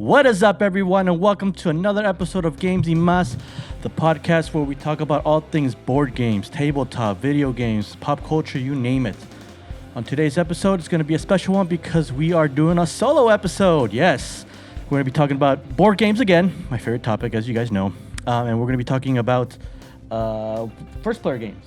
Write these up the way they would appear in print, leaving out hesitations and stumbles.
What is up, everyone, and welcome to another episode of Gamesymaspod, the podcast where we talk about all things board games, tabletop, video games, pop culture, you name it. On today's episode, it's going to be a special one because we are doing a solo episode. Yes, we're going to be talking about board games again, my favorite topic, as you guys know, and we're going to be talking about first-player games,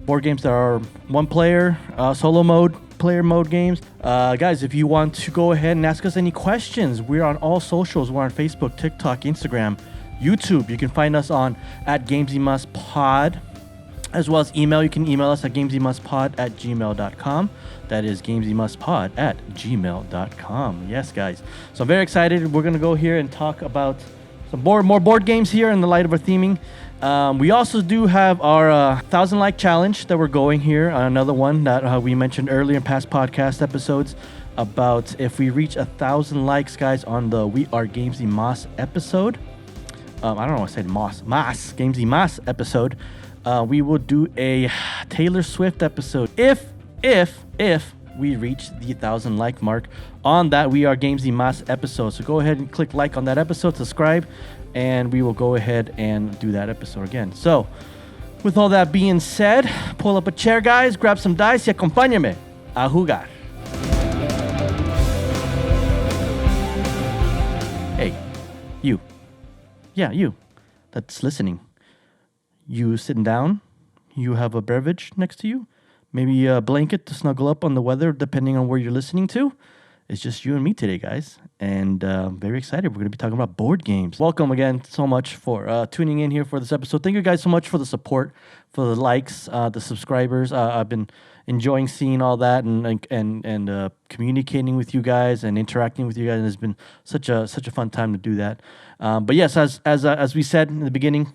board games that are one-player, solo mode, player mode games. Guys, if you want to go ahead and ask us any questions, we're on all socials. We're on Facebook, TikTok, Instagram, YouTube. You can find us on at Gamesymaspod, as well as email. You can email us at gamesymaspod@gmail.com. That is gamesymaspod@gmail.com. Yes, guys. So I'm very excited. We're going to go here and talk about some more board games here in the light of our theming. We also do have our 1,000 like challenge that we're going here. Another one that we mentioned earlier in past podcast episodes about if we reach 1,000 likes, guys, on the We Are Gamesymas episode. I don't know what I said, Gamesymas episode. We will do a Taylor Swift episode if we reach the 1,000 like mark on that We Are Gamesymas episode. So go ahead and click like on that episode, subscribe, and we will go ahead and do that episode again. So, with all that being said, pull up a chair, guys, grab some dice y acompáñame a jugar. Hey, you. Yeah, you. That's listening. You sitting down? You have a beverage next to you? Maybe a blanket to snuggle up on the weather, depending on where you're listening to. It's just you and me today, guys, and very excited. We're going to be talking about board games. Welcome again so much for tuning in here for this episode. Thank you guys so much for the support, for the likes, the subscribers. I've been enjoying seeing all that and communicating with you guys and interacting with you guys. And it's been such a fun time to do that. But yes, as we said in the beginning,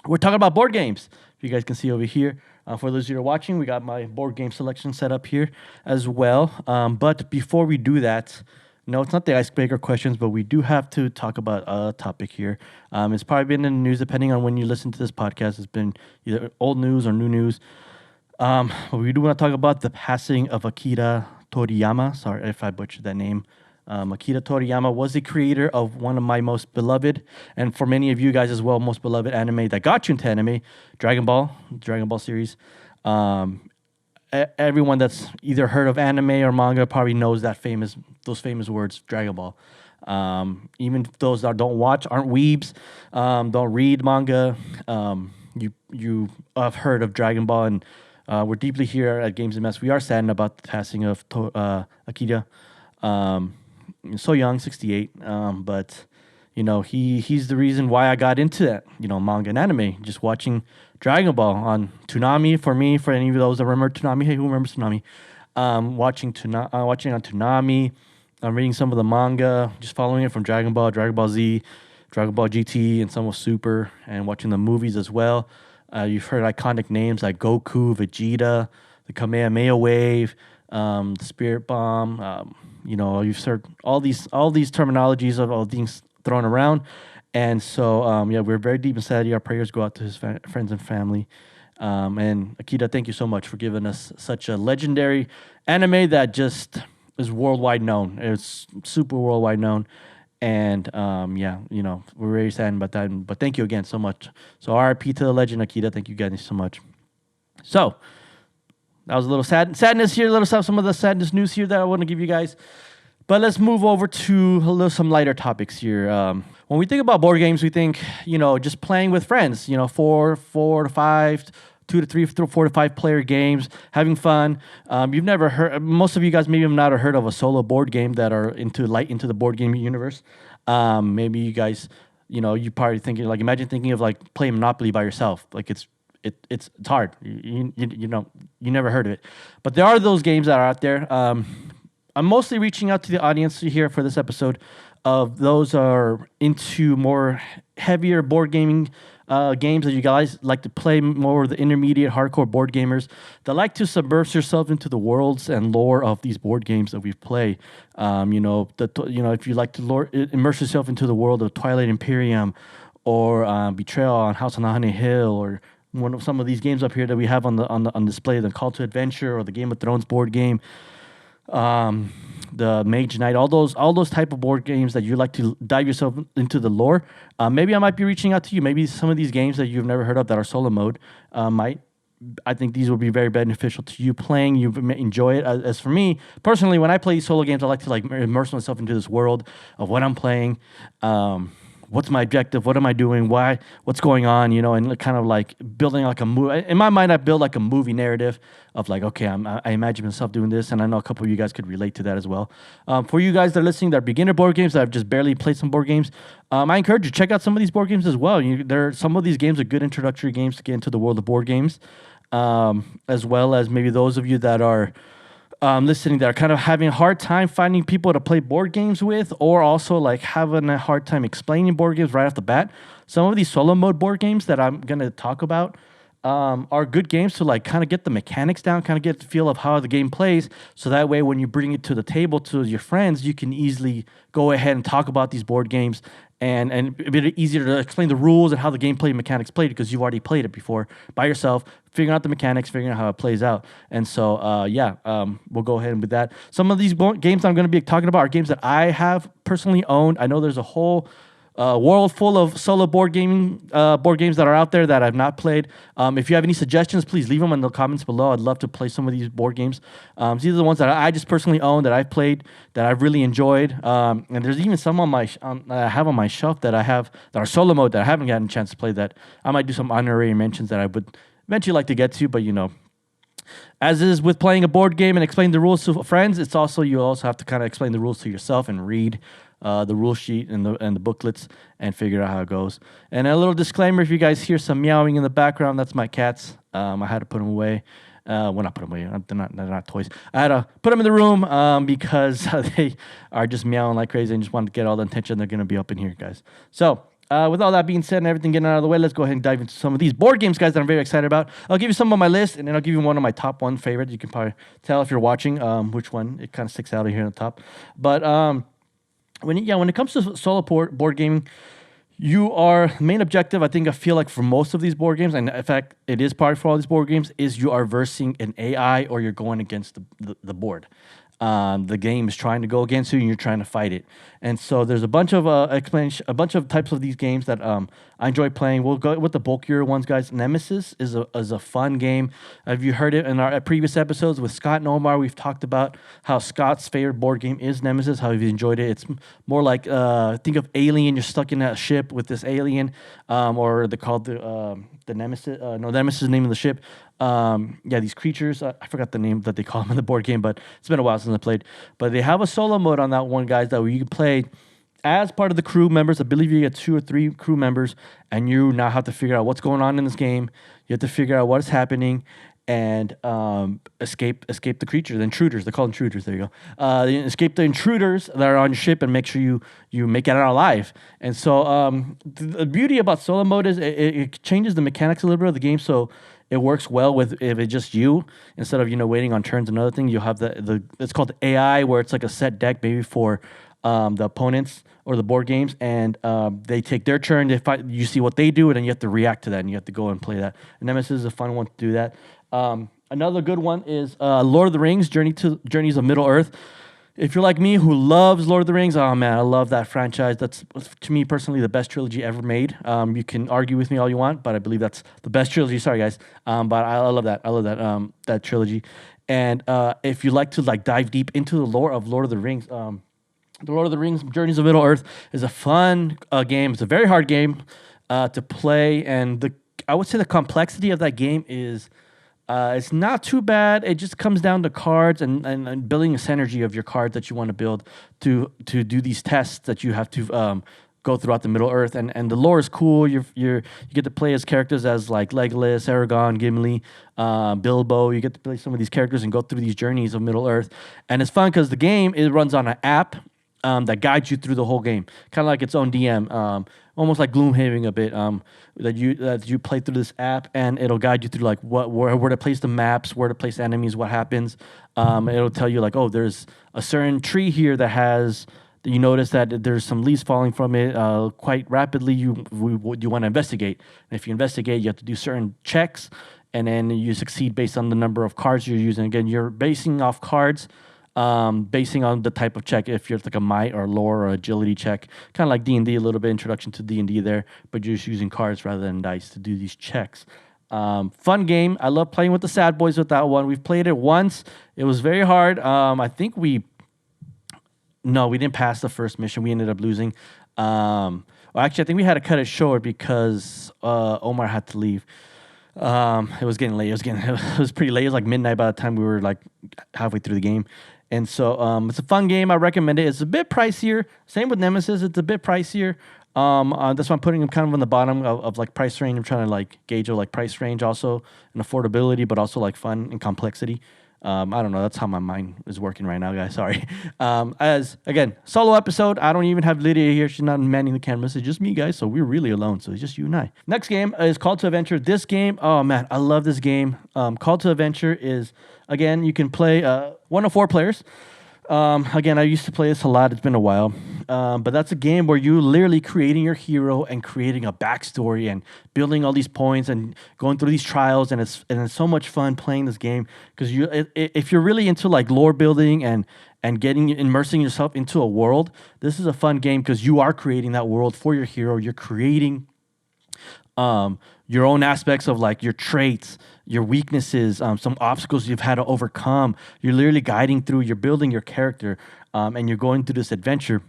we're talking about board games. If you guys can see over here. For those of you who are watching, we got my board game selection set up here as well. But before we do that, no, it's not the icebreaker questions, but we do have to talk about a topic here. It's probably been in the news, depending on when you listen to this podcast. It's been either old news or new news. But we do want to talk about the passing of Akira Toriyama. Sorry if I butchered that name. Akira Toriyama was the creator of one of my most beloved, and for many of you guys as well, most beloved anime that got you into anime, Dragon Ball series. Everyone that's either heard of anime or manga probably knows those famous words, Dragon Ball. Even those that don't watch, aren't weebs, don't read manga, you have heard of Dragon Ball, and we're deeply here at Gamesymaspod. We are saddened about the passing of Akira. So young, 68, but you know he's the reason why I got into that, manga and anime. Just watching Dragon Ball on Toonami. For any of those that remember Toonami, hey, who remembers Toonami? Watching on Toonami, reading some of the manga, just following it from Dragon Ball Z, Dragon Ball GT, and some of Super, and watching the movies as well. You've heard iconic names like Goku, Vegeta, the Kamehameha Wave, the Spirit Bomb. You've heard all these terminologies of all things thrown around, and so we're very deep inside. Our prayers go out to his friends and family. And Akira, thank you so much for giving us such a legendary anime that just is worldwide known. It's super worldwide known, and we're very sad about that. But thank you again so much. So RIP to the legend, Akira. Thank you guys so much. So. That was a little sadness here, some of the sadness news here that I want to give you guys. But let's move over to some lighter topics here. When we think about board games, we think, just playing with friends, 4 to 5, 2 to 3, 4 to 5 player games, having fun. You've never heard, most of you guys maybe have not heard of a solo board game that are into the board game universe. Maybe you guys, you probably thinking, imagine thinking of playing Monopoly by yourself. It's hard. You never heard of it. But there are those games that are out there. I'm mostly reaching out to the audience here for this episode of those are into more heavier board gaming games that you guys like to play, more of the intermediate hardcore board gamers that like to submerge yourself into the worlds and lore of these board games that we play. If you like to immerse yourself into the world of Twilight Imperium or Betrayal on House on the Honey Hill, or one of some of these games up here that we have on display, the Call to Adventure or the Game of Thrones board game. the Mage Knight, all those type of board games that you like to dive yourself into the lore, maybe I might be reaching out to you. Maybe some of these games that you've never heard of that are solo mode might. I think these will be very beneficial to you playing. You enjoy it. As for me personally, when I play solo games, I like to like immerse myself into this world of what I'm playing. What's my objective? What am I doing? Why? What's going on? You know, and kind of like building like a movie. In my mind, I build like a movie narrative of like, okay, I imagine myself doing this, and I know a couple of you guys could relate to that as well. For you guys that are listening, that are beginner board games, that have just barely played some board games, I encourage you to check out some of these board games as well. Some of these games are good introductory games to get into the world of board games, as well as maybe those of you that are listening that are kind of having a hard time finding people to play board games with, or also like having a hard time explaining board games right off the bat. Some of these solo mode board games that I'm going to talk about are good games to like kind of get the mechanics down, kind of get the feel of how the game plays. So that way, when you bring it to the table to your friends, you can easily go ahead and talk about these board games. And a bit easier to explain the rules and how the gameplay mechanics played because you've already played it before by yourself, figuring out the mechanics, figuring out how it plays out. And so, we'll go ahead and with that. Some of these games I'm going to be talking about are games that I have personally owned. I know there's a whole world full of solo board games that are out there that I've not played. If you have any suggestions, please leave them in the comments below. I'd love to play some of these board games. These are the ones that I just personally own, that I've played, that I've really enjoyed. And there's even some that I have on my shelf that I have that are solo mode that I haven't gotten a chance to play, that I might do some honorary mentions that I would eventually like to get to. But as is with playing a board game and explaining the rules to friends, you also have to kind of explain the rules to yourself and read the rule sheet and the booklets and figure out how it goes. And a little disclaimer: if you guys hear some meowing in the background, that's my cats. I had to put them away. Not put them away. They're not toys. I had to put them in the room because they are just meowing like crazy and just want to get all the attention they're going to be up in here, guys. So with all that being said and everything getting out of the way, let's go ahead and dive into some of these board games, guys, that I'm very excited about. I'll give you some on my list, and then I'll give you one of my top one favorites. You can probably tell if you're watching which one. It kind of sticks out of here on the top. But when it comes to solo board gaming, main objective, I feel like for most of these board games, and in fact, it is part for all these board games, is you are versing an AI or you're going against the board. The game is trying to go against you, and you're trying to fight it. And so there's a bunch of types of these games that I enjoy playing. We'll go with the bulkier ones, guys. Nemesis is a fun game. Have you heard it in our previous episodes with Scott and Omar? We've talked about how Scott's favorite board game is Nemesis, how he's enjoyed it. It's more like think of Alien. You're stuck in a ship with this alien, or they're called the Nemesis. Nemesis is the name of the ship. These creatures. I forgot the name that they call them in the board game, but it's been a while since I played. But they have a solo mode on that one, guys, that you can play as part of the crew members. I believe you get 2 or 3 crew members, and you now have to figure out what's going on in this game. You have to figure out what is happening and escape the creatures, the intruders. They're called intruders. There you go. Escape the intruders that are on your ship and make sure you make it out alive. And so the beauty about solo mode is it changes the mechanics a little bit of the game, so it works well with if it's just you instead of waiting on turns. Another thing, you'll have it's called AI, where it's like a set deck maybe for the opponents or the board games, and they take their turn. They fight. You see what they do, and then you have to react to that, and you have to go and play that. And Nemesis is a fun one to do that. Another good one is Lord of the Rings: Journeys of Middle Earth. If you're like me who loves Lord of the Rings, oh man, I love that franchise. That's, to me personally, the best trilogy ever made. You can argue with me all you want, but I believe that's the best trilogy. Sorry, guys, but I love that. I love that trilogy. And if you like to dive deep into the lore of Lord of the Rings, the Lord of the Rings: Journeys of Middle Earth is a fun game. It's a very hard game to play, and I would say the complexity of that game is. It's not too bad. It just comes down to cards and building a synergy of your cards that you want to build to do these tests that you have to go throughout the Middle Earth. And the lore is cool. You get to play as characters as like Legolas, Aragorn, Gimli, Bilbo. You get to play some of these characters and go through these journeys of Middle Earth. And it's fun because the game runs on an app that guides you through the whole game, kind of like its own DM, almost like Gloomhaven a bit. That you play through this app, and it'll guide you through like where to place the maps, where to place enemies, what happens. It'll tell you like, oh, there's a certain tree here that has. You notice that there's some leaves falling from it quite rapidly. You want to investigate, and if you investigate, you have to do certain checks, and then you succeed based on the number of cards you're using. Again, you're basing off cards. basing on the type of check. If you're like a might or lore or agility check, kind of like D&D, a little bit introduction to D&D there, but you're just using cards rather than dice to do these checks. Fun game. I love playing with the sad boys with that one. We've played it once. It was very hard. I think we didn't pass the first mission. We ended up losing. Well, actually, I think we had to cut it short because Omar had to leave. It was getting late. It was pretty late. It was like midnight by the time we were like halfway through the game. And so it's a fun game. I recommend it. It's a bit pricier. Same with Nemesis. It's a bit pricier. That's why I'm putting them kind of on the bottom of like price range. I'm trying to like gauge a like price range also and affordability, but also like fun and complexity. I don't know. That's how my mind is working right now, guys. Sorry. As again, solo episode. I don't even have Lydia here. She's not manning the cameras. It's just me, guys. So we're really alone. So it's just you and I. Next game is Call to Adventure. This game, oh man, I love this game. Call to Adventure is, again, you can play 1 to 4 players. Again, I used to play this a lot. It's been a while. But that's a game where you're literally creating your hero and creating a backstory and building all these points and going through these trials. And it's so much fun playing this game because if you're really into like lore building and immersing yourself into a world, this is a fun game because you are creating that world for your hero. You're creating your own aspects of like your traits, your weaknesses, some obstacles you've had to overcome. You're literally guiding through, you're building your character, and you're going through this adventure.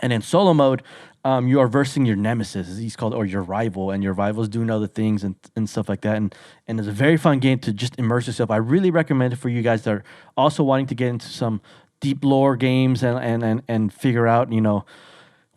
And in solo mode, you are versing your nemesis, as he's called, or your rival, and your rival's doing other things and stuff like that. And it's a very fun game to just immerse yourself. I really recommend it for you guys that are also wanting to get into some deep lore games and figure out,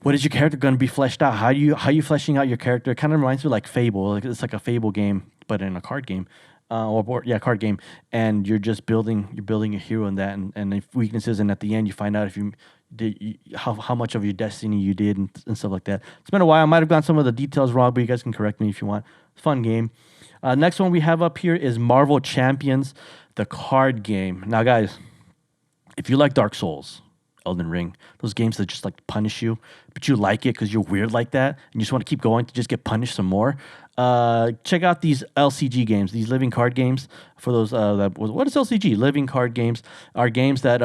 what is your character going to be fleshed out? How you fleshing out your character? It kind of reminds me of like Fable. Like it's like a Fable game, but in a card game, card game. And you're just building a hero in that, and weaknesses. And at the end, you find out if you did how much of your destiny you did and stuff like that. It's been a while. I might have gotten some of the details wrong, but you guys can correct me if you want. Fun game. Next one we have up here is Marvel Champions, the card game. Now, guys, if you like Dark Souls, Elden Ring, those games that just like punish you, but you like it because you're weird like that, and you just want to keep going to just get punished some more. Check out these LCG games, these living card games. For those what is LCG? Living card games are games that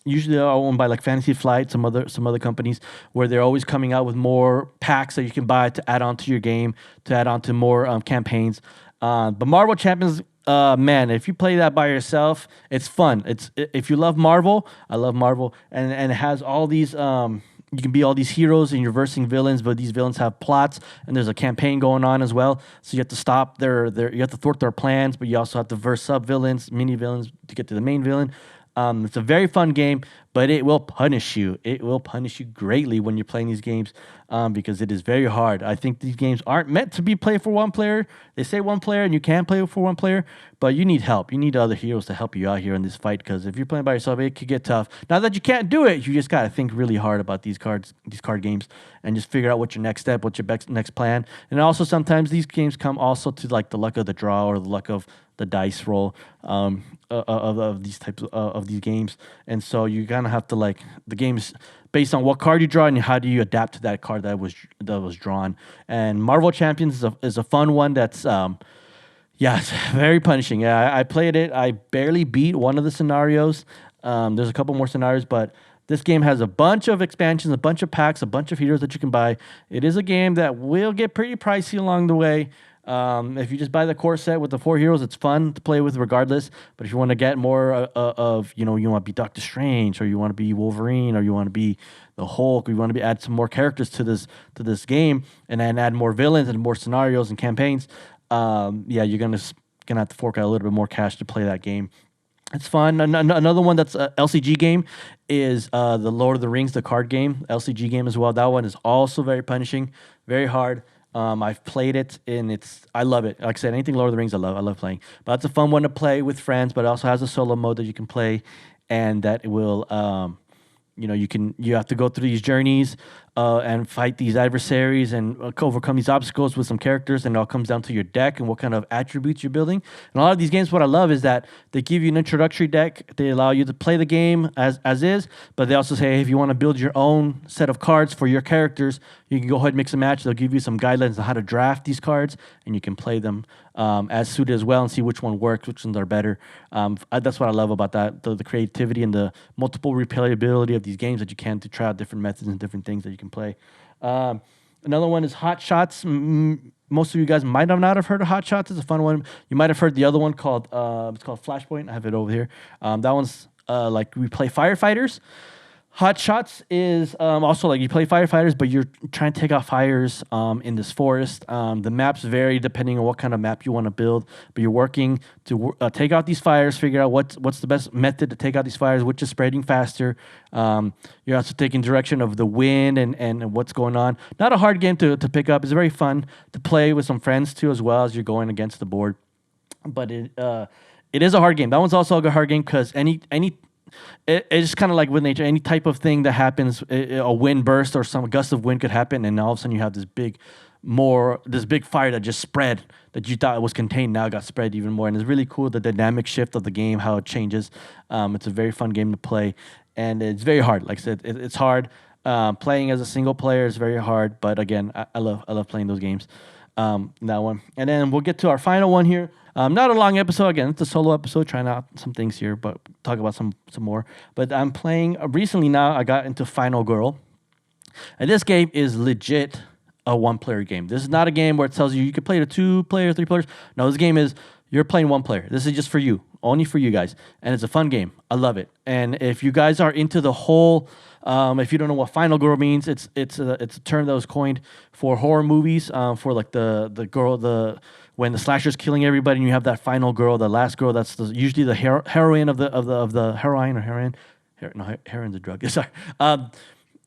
usually are owned by like Fantasy Flight, some other companies, where they're always coming out with more packs that you can buy to add on to your game, to add on to more campaigns. But Marvel Champions. Man, if you play that by yourself, it's fun. If you love Marvel, I love Marvel, and it has all these. You can be all these heroes and you're versing villains, but these villains have plots, and there's a campaign going on as well. So you have to stop you have to thwart their plans, but you also have to verse sub villains, mini villains to get to the main villain. It's a very fun game, but it will punish you. It will punish you greatly when you're playing these games because it is very hard. I think these games aren't meant to be played for one player. They say one player, and you can play for one player, but you need help. You need other heroes to help you out here in this fight because if you're playing by yourself, it could get tough. Now that you can't do it, you just got to think really hard about these card games and just figure out what's your next step, what's your next plan. And also sometimes these games come also to like the luck of the draw or the luck of the dice roll of these types of these games, and so you kind of have to like the game's based on what card you draw and how do you adapt to that card that was drawn. And Marvel Champions is a fun one that's it's very punishing. Yeah, I played it. I barely beat one of the scenarios. There's a couple more scenarios, but this game has a bunch of expansions, a bunch of packs, a bunch of heroes that you can buy. It is a game that will get pretty pricey along the way. If you just buy the core set with the 4 heroes, it's fun to play with regardless. But if you want to get more of, you want to be Doctor Strange, or you want to be Wolverine, or you want to be the Hulk, or you want to add some more characters to this game, and then add more villains and more scenarios and campaigns, you're gonna have to fork out a little bit more cash to play that game. It's fun. Another one that's a LCG game is the Lord of the Rings, the card game, LCG game as well. That one is also very punishing, very hard. I've played it, and I love it. Like I said, anything Lord of the Rings, I love playing. But it's a fun one to play with friends, but it also has a solo mode that you can play, and that will, you have to go through these journeys and fight these adversaries and overcome these obstacles with some characters, and it all comes down to your deck and what kind of attributes you're building. And a lot of these games, what I love is that they give you an introductory deck. They allow you to play the game as is, but they also say, hey, if you want to build your own set of cards for your characters, you can go ahead and mix and match. They'll give you some guidelines on how to draft these cards, and you can play them as suited as well and see which one works, which ones are better. That's what I love about that, the creativity and the multiple replayability of these games that you can to try out different methods and different things that you can play. Another one is Hot Shots. Most of you guys might not have heard of Hot Shots. It's a fun one. You might have heard the other one called it's called Flashpoint. I have it over here. That one's like we play firefighters. Hot Shots is also like you play firefighters, but you're trying to take out fires in this forest. The maps vary depending on what kind of map you want to build, but you're working to take out these fires, figure out what's the best method to take out these fires, which is spreading faster. You're also taking direction of the wind and what's going on. Not a hard game to pick up. It's very fun to play with some friends too, as well as you're going against the board. But it is a hard game. That one's also a hard game because it's kind of like with nature. Any type of thing that happens, a wind burst or some gust of wind could happen, and all of a sudden you have this big fire that just spread that you thought it was contained. Now it got spread even more, and it's really cool the dynamic shift of the game, how it changes. It's a very fun game to play, and it's very hard. Like I said, it's hard. Playing as a single player is very hard, but again, I love playing those games. That one, and then we'll get to our final one here. Not a long episode. Again, it's a solo episode, trying out some things here, but talk about some more. But I'm playing recently now. I got into Final Girl, and this game is legit a one-player game. This is not a game where it tells you can play to 2 players, 3 players. No, this game is you're playing 1 player. This is just for you, only for you guys, and it's a fun game. I love it. And if you guys are into the whole, if you don't know what Final Girl means, it's a term that was coined for horror movies, for like the girl when the slasher's killing everybody, and you have that final girl, the last girl. That's usually the heroine of the heroine or heroine. Heroine's a drug. Sorry.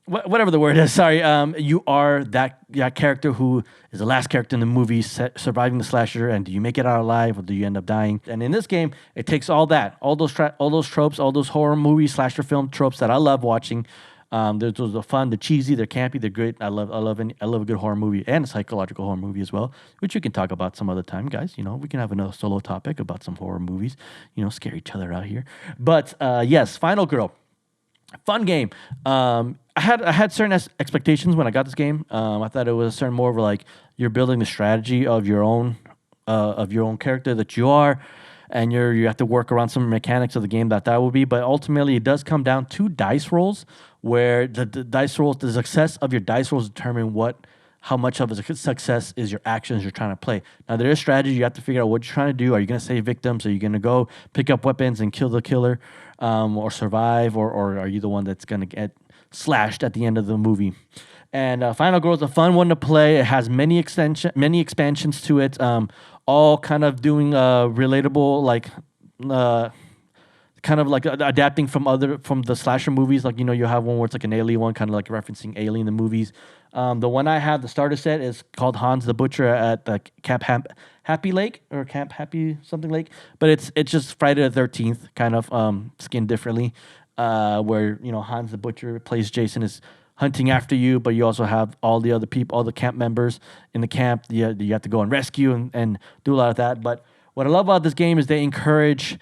Whatever the word is. Sorry. You are that character who is the last character in the movie, surviving the slasher, and do you make it out alive or do you end up dying? And in this game, it takes all those tropes, all those horror movie slasher film tropes that I love watching. Those are fun, they're cheesy, they're campy, they're great. I love a good horror movie and a psychological horror movie as well, which we can talk about some other time, guys. We can have another solo topic about some horror movies. Scare each other out here. But yes, Final Girl, fun game. I had certain expectations when I got this game. I thought it was a certain more of like you're building the strategy of your own character that you are. And you have to work around some mechanics of the game that will be. But ultimately, it does come down to dice rolls, where the dice rolls, the success of your dice rolls determine how much of a success is your actions you're trying to play. Now, there is strategy. You have to figure out what you're trying to do. Are you going to save victims? Are you going to go pick up weapons and kill the killer or survive? Or are you the one that's going to get slashed at the end of the movie? And Final Girl is a fun one to play. It has many expansions to it, all kind of doing relatable, like kind of like adapting from the slasher movies. Like, you have one where it's like an alien one, kind of like referencing Alien the movies. The one I have, the starter set, is called Hans the Butcher at the Camp Happy Lake or Camp Happy something Lake, but it's just Friday the 13th kind of skinned differently, where Hans the Butcher plays Jason is hunting after you, but you also have all the other people, all the camp members in the camp. You have to go and rescue and do a lot of that. But what I love about this game is they encourage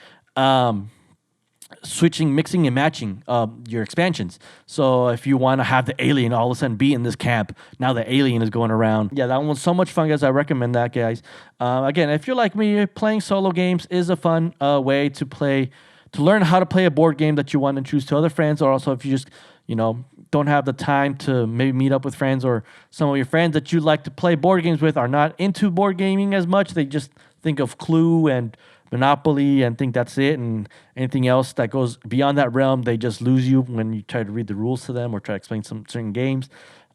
switching, mixing, and matching your expansions. So if you want to have the alien all of a sudden be in this camp, now the alien is going around. Yeah, that one's so much fun, guys. I recommend that, guys. Again, if you're like me, playing solo games is a fun way to learn how to play a board game that you want to choose to other friends, or also if you just don't have the time to maybe meet up with friends, or some of your friends that you like to play board games with are not into board gaming as much. They just think of Clue and Monopoly and think that's it, and anything else that goes beyond that realm, they just lose you when you try to read the rules to them or try to explain some certain games.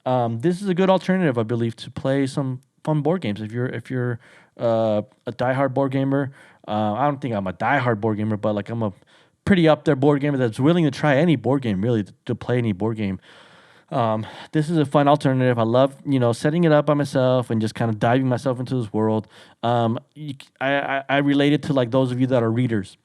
This is a good alternative, I believe, to play some fun board games. If you're a diehard board gamer, I don't think I'm a diehard board gamer, but like I'm a pretty up there board gamer that's willing to try any board game, really, to play any board game. This is a fun alternative. I love, setting it up by myself and just kind of diving myself into this world. I relate it to like those of you that are readers.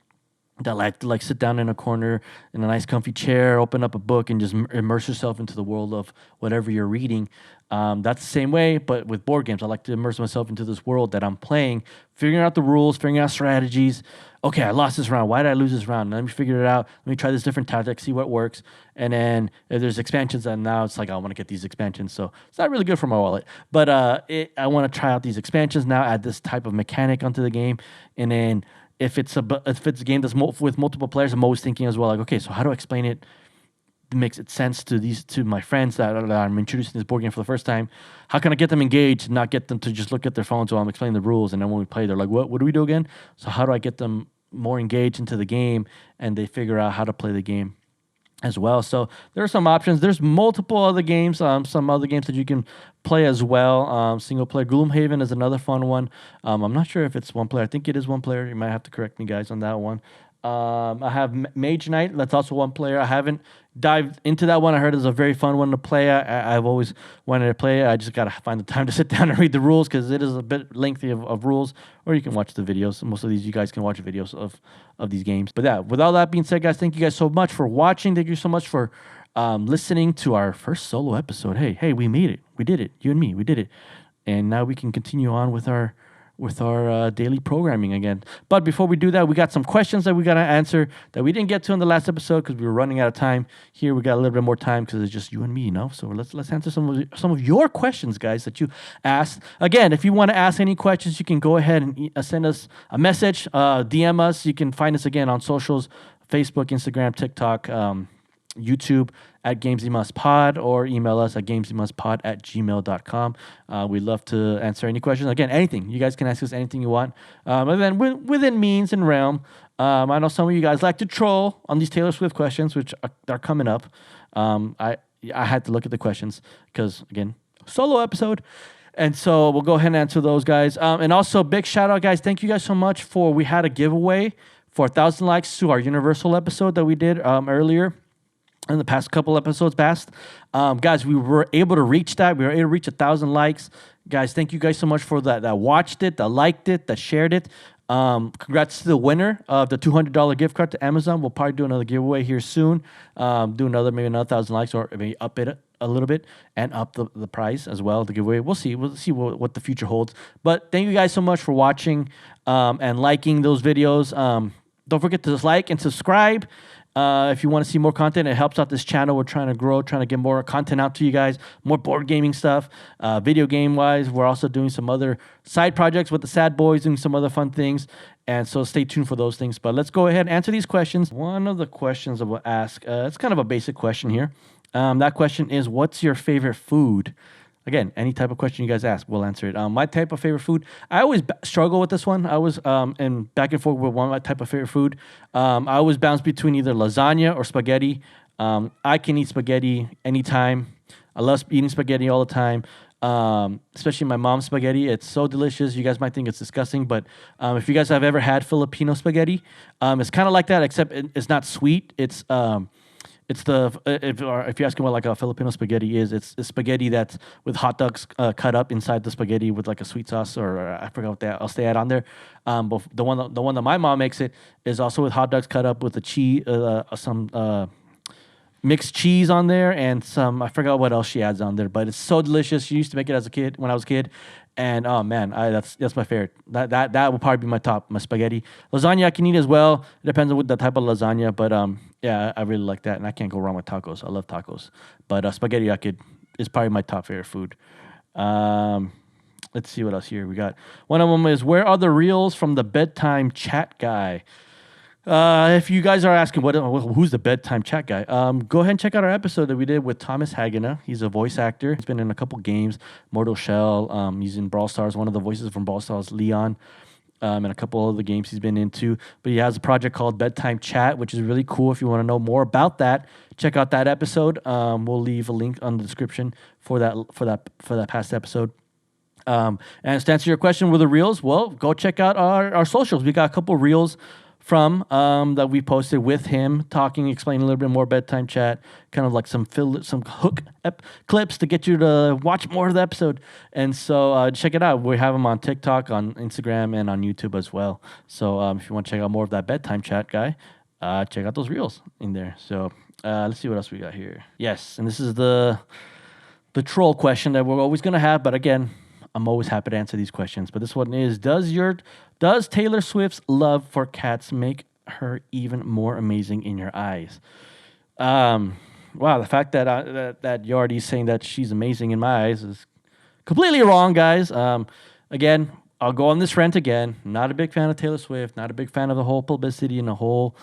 that like to like sit down in a corner in a nice comfy chair, open up a book, and just immerse yourself into the world of whatever you're reading. That's the same way, but with board games, I like to immerse myself into this world that I'm playing, figuring out the rules, figuring out strategies. Okay, I lost this round. Why did I lose this round? Let me figure it out. Let me try this different tactic, see what works. And then if there's expansions, and now it's like I want to get these expansions. So it's not really good for my wallet, but I want to try out these expansions now. Add this type of mechanic onto the game, and then if it's a game that's with multiple players, I'm always thinking as well, like, okay, so how do I explain it? Makes it sense to my friends that I'm introducing this board game for the first time. How can I get them engaged, not get them to just look at their phones while I'm explaining the rules, and then when we play, they're like, what do we do again? So how do I get them more engaged into the game, and they figure out how to play the game as well? So there are some options. There's multiple other games, some other games that you can play as well. Single player Gloomhaven is another fun one. I'm not sure if it's one player. I think it is one player. You might have to correct me, guys, on that one. I have Mage Knight. That's also one player. I haven't dived into that one. I heard it's a very fun one to play. I've always wanted to play it. I just got to find the time to sit down and read the rules because it is a bit lengthy of rules, or you can watch the videos. Most of these, you guys can watch videos of these games. But yeah, with all that being said, guys, thank you guys so much for watching. Thank you so much for listening to our first solo episode. Hey, we made it. We did it. You and me, we did it. And now we can continue on with our daily programming again. But before we do that, we got some questions that we got to answer that we didn't get to in the last episode because we were running out of time. Here we got a little bit more time because it's just you and me, you know. So let's answer some of your questions, guys, that you asked. Again, if you want to ask any questions, you can go ahead and send us a message, DM us. You can find us again on socials: Facebook, Instagram, TikTok, YouTube at Gamesymaspod, or email us at gamesymaspod@gmail.com. We'd love to answer any questions. Again, anything. You guys can ask us anything you want. And then within means and realm, I know some of you guys like to troll on these Taylor Swift questions, which are coming up. I had to look at the questions because, again, solo episode. And so we'll go ahead and answer those, guys. And also, big shout out, guys. Thank you guys so much we had a giveaway for 1,000 likes to our Universal episode that we did earlier. In the past couple episodes past. Guys, we were able to reach that. We were able to reach 1,000 likes. Guys, thank you guys so much for that watched it, that liked it, that shared it. Congrats to the winner of the $200 gift card to Amazon. We'll probably do another giveaway here soon. Do maybe another 1,000 likes, or maybe up it a little bit and up the price as well, the giveaway. We'll see what the future holds. But thank you guys so much for watching and liking those videos. Don't forget to like and subscribe. If you want to see more content, it helps out this channel. We're trying to grow, trying to get more content out to you guys, more board gaming stuff, video game-wise. We're also doing some other side projects with the Sad Boys, doing some other fun things. And so stay tuned for those things. But let's go ahead and answer these questions. One of the questions I will ask, it's kind of a basic question here. That question is, what's your favorite food? Again, any type of question you guys ask, we'll answer it. My type of favorite food, I always struggle with this one. I was and back and forth with one of my type of favorite food. I always bounce between either lasagna or spaghetti. I can eat spaghetti anytime. I love eating spaghetti all the time, especially my mom's spaghetti. It's so delicious. You guys might think it's disgusting, but if you guys have ever had Filipino spaghetti, it's kind of like that, except it's not sweet. It's if you're asking what like a Filipino spaghetti is, it's spaghetti that's with hot dogs cut up inside the spaghetti with like a sweet sauce, or I forgot what else they add on there. But the one that my mom makes it is also with hot dogs cut up with the cheese, some mixed cheese on there, and some, I forgot what else she adds on there, but it's so delicious. She used to make it as a kid, when I was a kid, and oh man, that's my favorite. That will probably be my spaghetti. Lasagna I can eat as well. It depends on what the type of lasagna, but yeah, I really like that, and I can't go wrong with tacos. I love tacos, but spaghetti is probably my top favorite food. Let's see what else here we got. One of them is, where are the reels from the bedtime chat guy? If you guys are asking who's the bedtime chat guy, go ahead and check out our episode that we did with Thomas Hagena. He's a voice actor. He's been in a couple games, Mortal Shell. He's in Brawl Stars. One of the voices from Brawl Stars, Leon, and a couple of the games he's been into. But he has a project called Bedtime Chat, which is really cool. If you want to know more about that, check out that episode. We'll leave a link on the description for that past episode. And to answer your question with the reels, well, go check out our socials. We got a couple reels from that we posted with him talking, explaining a little bit more bedtime chat, kind of like some hook clips to get you to watch more of the episode. And so check it out. We have him on TikTok, on Instagram, and on YouTube as well. So if you want to check out more of that bedtime chat guy, check out those reels in there. So let's see what else we got here. Yes, and this is the troll question that we're always going to have. But again, I'm always happy to answer these questions. But this one is, does Taylor Swift's love for cats make her even more amazing in your eyes? Wow, the fact that that Yardy's saying that she's amazing in my eyes is completely wrong, guys. Again, I'll go on this rant again. Not a big fan of Taylor Swift. Not a big fan of the whole publicity and the whole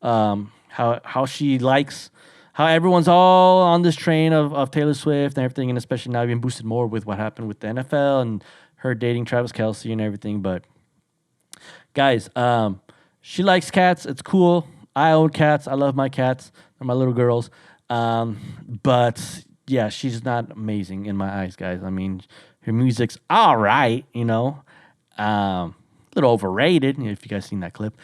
how she likes, how everyone's all on this train of Taylor Swift and everything, and especially now being boosted more with what happened with the NFL and her dating Travis Kelce and everything. But guys, she likes cats. It's cool. I own cats. I love my cats. They're my little girls. But yeah, she's not amazing in my eyes, guys. I mean, her music's all right, you know. A little overrated, if you guys seen that clip.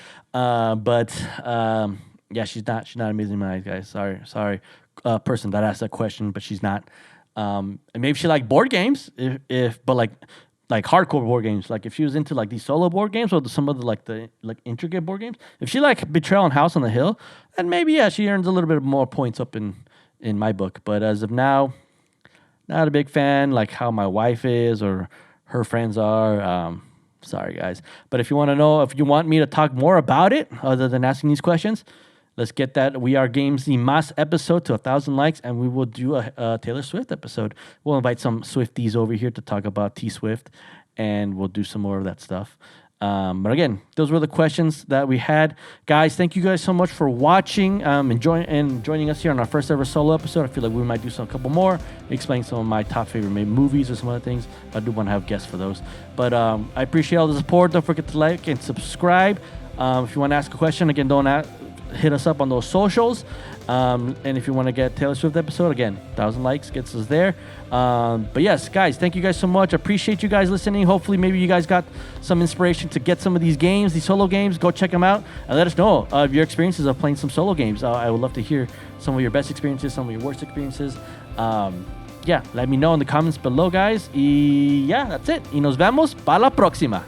Yeah, she's not amazing in my eyes, guys. Sorry, person that asked that question, but she's not. And maybe she liked board games, but like hardcore board games. Like if she was into like these solo board games or some of the intricate board games. If she like Betrayal and House on the Hill, then maybe yeah, she earns a little bit more points up in my book. But as of now, not a big fan like how my wife is or her friends are. Sorry, guys. But if you want to know, if you want me to talk more about it, other than asking these questions, let's get that We Are Gamesymaspod episode to 1,000 likes, and we will do a Taylor Swift episode. We'll invite some Swifties over here to talk about T Swift, and we'll do some more of that stuff. But again, those were the questions that we had. Guys, thank you guys so much for watching and joining us here on our first ever solo episode. I feel like we might do a couple more, explain some of my top favorite movies or some other things. I do want to have guests for those. But I appreciate all the support. Don't forget to like and subscribe. If you want to ask a question, again, hit us up on those socials. And if you want to get Taylor Swift episode, again, 1,000 likes gets us there. But yes, guys, thank you guys so much. I appreciate you guys listening. Hopefully, maybe you guys got some inspiration to get some of these games, these solo games. Go check them out and let us know of your experiences of playing some solo games. I would love to hear some of your best experiences, some of your worst experiences. Yeah, let me know in the comments below, guys. Y yeah, that's it. Y nos vemos para la próxima.